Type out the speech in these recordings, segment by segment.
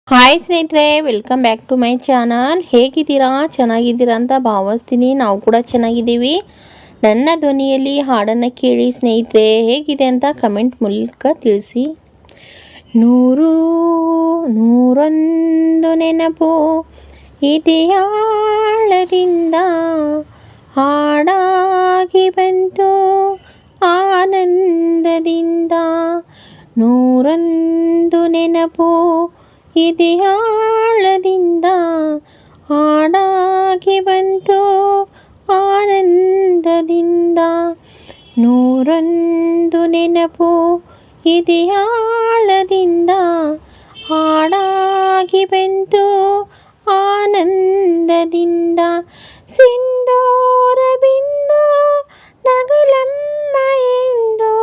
Hi ಸ್ನೇಹಿತರೆ, welcome back to my channel. ಹೇಗಿದ್ದೀರಾ? ಚೆನ್ನಾಗಿದ್ದೀರಾ ಅಂತ ಭಾವಿಸ್ತೀನಿ. ನಾವು ಕೂಡ ಚೆನ್ನಾಗಿದ್ದೀವಿ. ನನ್ನ ಧ್ವನಿಯಲ್ಲಿ ಹಾಡನ್ನು ಕೇಳಿ ಸ್ನೇಹಿತರೆ, ಹೇಗಿದೆ ಅಂತ ಕಮೆಂಟ್ ಮೂಲಕ ತಿಳಿಸಿ. ನೂರು ನೂರೊಂದು ನೆನಪು ಇದೆಯಾಳದಿಂದ ಹಾಡಾಗಿ ಬಂತು ಆನಂದದಿಂದ. ನೂರೊಂದು ನೆನಪು ಇದೆಯಾಳದಿಂದ ಹಾಡಾಗಿ ಬಂತು ಆನಂದದಿಂದ. ನೂರೊಂದು ನೆನಪು ಇದೆಯಾಳದಿಂದ ಹಾಡಾಗಿ ಬಂತು ಆನಂದದಿಂದ. ಸಿಂಧೂರ ಬಿಂದು ನಗಲಮ್ಮ ಎಂದು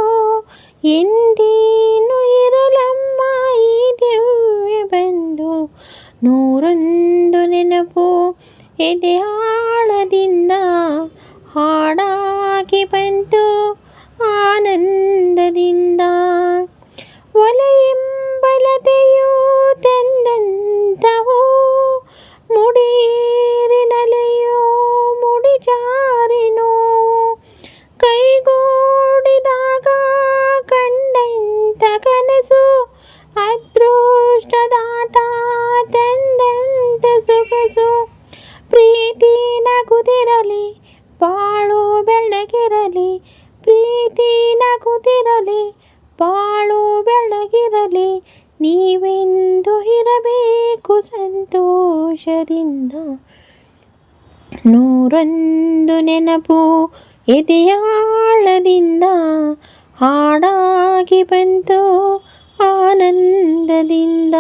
ಎಂದೇನು ಇರಲಮ್ಮ ಈ ದಿವ್ಯ ಬಂದು. ನೂರೊಂದು ನೆನಪು ಎದೆಯಾಳದಿಂದ ಹಾಡಾಗಿ ಬಂತು ಆನಂದದಿಂದ. ಒಲೆಯೆಂಬಲತೆಯು ತಂದಂತಹು ಮುಡೀರಿನಲೆಯೋ ಮುಡಿಜಾರಿನೋ. ಕೈಗೂಡಿದಾಗ ಕಂಡಂತ ಕನಸು ಅದೃಷ್ಟದಾಟ ತಂದಂತ ಸೊಗಸು. ಪ್ರೀತಿ ನಗುತ್ತಿರಲಿ ಬಾಳು ಬೆಳಗಿರಲಿ, ಪ್ರೀತಿ ನಗುತ್ತಿರಲಿ ಬಾಳು ಬೆಳಗಿರಲಿ. ನೀವೆಂದು ಇರಬೇಕು ಸಂತೋಷದಿಂದ. ನೂರೊಂದು ನೆನಪು ಎದೆಯಾಳದಿಂದ ಹಾಡಾಗಿ ಬಂತು ಆನಂದದಿಂದ.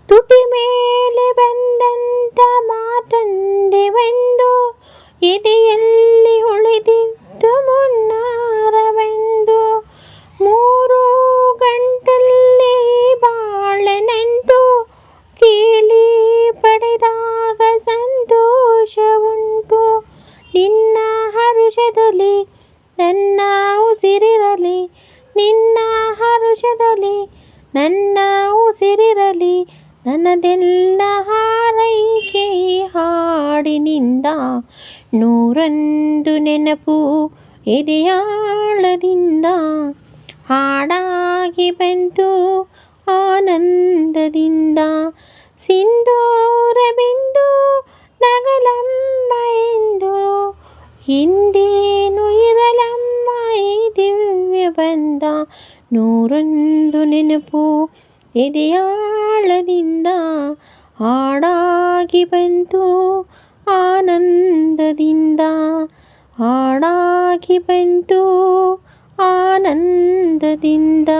ತುಟಿ ಮೇಲೆ ಬಂದಂತ ಮಾತೊಂದೆ ಒಂದು ಎದೆಯಲ್ಲಿ ಉಳಿದಿತ್ತು ಮುನ್ನಾರವೆಂದು. ಮೂರು ಗಂಟಲ್ಲಿ ಬಾಳನಂಟು ಕೇಳಿ ಪಡೆದಾಗ ಸಂತೋಷ ಉಂಟು. ನಿನ್ನ ಹರುಷದಲ್ಲಿ ನನ್ನ ಉಸಿರಿರಲಿ, ನಿನ್ನ ಹರುಷದಲ್ಲಿ ನನ್ನ ಉಸಿರಿರಲಿ. ನನ್ನದೆಲ್ಲ ಹಾರೈಕೆ ಹಾಡಿನಿಂದ. ನೂರೊಂದು ನೆನಪು ಎದೆಯಾಳದಿಂದ ಹಾಡಾಗಿ ಬಂತು ಆನಂದದಿಂದ. ಸಿಂಧೂರ ಬಿಂದು ನಗಲಮ್ಮ ಎಂದು ಎಂದೇನು ಇರಲಮ್ಮ ಈ ದಿವ್ಯ ಬಂದ. ನೂರೊಂದು ನೆನಪು ಎದೆಯಾಳದಿಂದ ಹಾಡಾಗಿ ಬಂತು ಆನಂದದಿಂದ. ಹಾಡಾಗಿ ಬಂತು ಆನಂದದಿಂದ.